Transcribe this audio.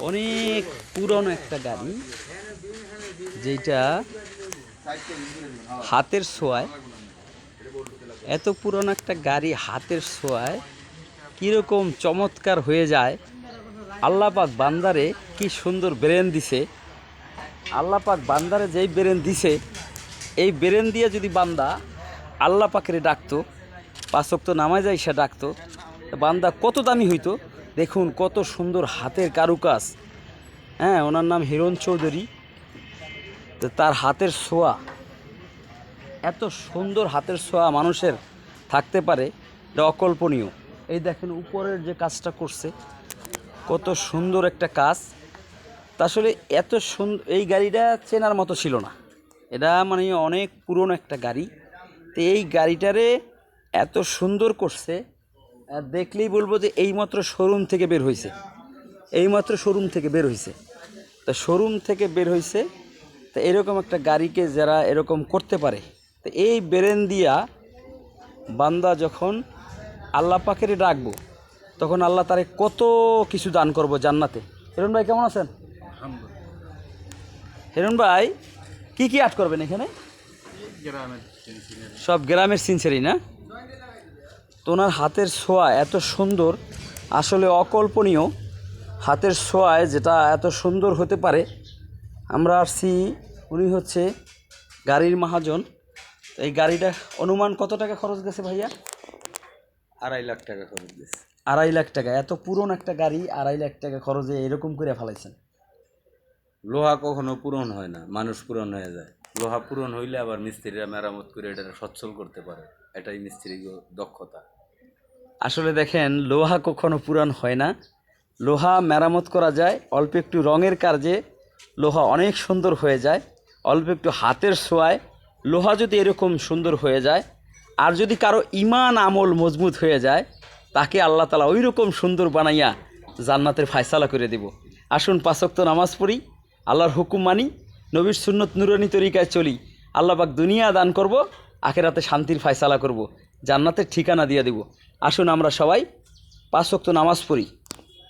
অনেক পুরনো একটা গাড়ি, যেটা হাতের ছোঁয়ায়, এত পুরনো একটা গাড়ি হাতের ছোঁয়ায় কীরকম চমৎকার হয়ে যায়। আল্লাহ পাক বান্দারে কি সুন্দর ব্রেন দিছে। আল্লাহ পাক বান্দারে যেই ব্রেন দিছে, এই ব্রেন দিয়ে যদি বান্দা আল্লাহ পাকের ডাকতো, পাঁচ ওয়াক্ত নামাজ আইসা ডাকতো, বান্দা কত দামি হইতো। দেখুন কত সুন্দর হাতের কারুকাজ। হ্যাঁ, ওনার নাম হিরণ চৌধুরী। তো তার হাতের ছোঁয়া, এত সুন্দর হাতের ছোঁয়া মানুষের থাকতে পারে, এটা অকল্পনীয়। এই দেখেন উপরের যে কাজটা করছে, কত সুন্দর একটা কাজ। তা আসলে এত সুন্দর এই গাড়িটা চেনার মতো ছিল না। এটা মানে অনেক পুরনো একটা গাড়ি। তো এই গাড়িটারে এত সুন্দর করছে, দেখলেই বলবো যে এইমাত্র শোরুম থেকে বের হয়েছে, এইমাত্র শোরুম থেকে বের হয়েছে। তো শোরুম থেকে বের হয়েছে, তো এরকম একটা গাড়িকে যারা এরকম করতে পারে, তো এই ব্রেন দিয়া বান্দা যখন আল্লাহ পাকেরে ডাকবো, তখন আল্লাহ তারে কত কিছু দান করবো জান্নাতে। হিরণ ভাই কেমন আছেন? হিরণ ভাই কি কি আর্ট করবেন এখানে? সব গ্রামের সিনসারি না? তো ওনার হাতের ছোঁয়া এত সুন্দর, আসলে অকল্পনীয়। হাতের ছোঁয়ায় যেটা এত সুন্দর হতে পারে। আমরা আসছি, উনি হচ্ছে গাড়ির মহাজন। এই গাড়িটা অনুমান কত টাকা খরচ গেছে ভাইয়া? 2.5 লাখ টাকা খরচ গেছে। 2.5 লাখ টাকা? এত পুরনো একটা গাড়ি 2.5 লাখ টাকা খরচে এরকম করে ফেলাইছেন? লোহা কখনো পূরণ হয় না, মানুষ পূরণ হয়ে যায়। লোহা পূরণ হইলে আবার মিস্ত্রিরা মেরামত করে এটা সচ্ছল করতে পারে, এটাই মিস্ত্রির দক্ষতা। আসলে দেখেন, লোহা কখনো পুরান হয় না। লোহা মেরামত করা যায়, অল্প একটু রঙের কাজে লোহা অনেক সুন্দর হয়ে যায়। অল্প একটু হাতের ছোঁয়ায় লোহা যদি এরকম সুন্দর হয়ে যায়, আর যদি কারো ইমান আমল মজবুত হয়ে যায়, তাকে আল্লাহ তাআলা ওই রকম সুন্দর বানাইয়া জান্নাতের ফায়সালা করে দেব। আসুন 5 ওয়াক্ত নামাজ পড়ি, আল্লাহর হুকুম মানি, নবীর সুন্নত নুরানি তরিকায় চলি। আল্লাহ পাক দুনিয়া দান করব, আখিরাতে শান্তির ফায়সালা করব, জান্নাতের ঠিকানা দিয়ে দেব। আসুন আমরা সবাই 5 ওয়াক্ত নামাজ পড়ি।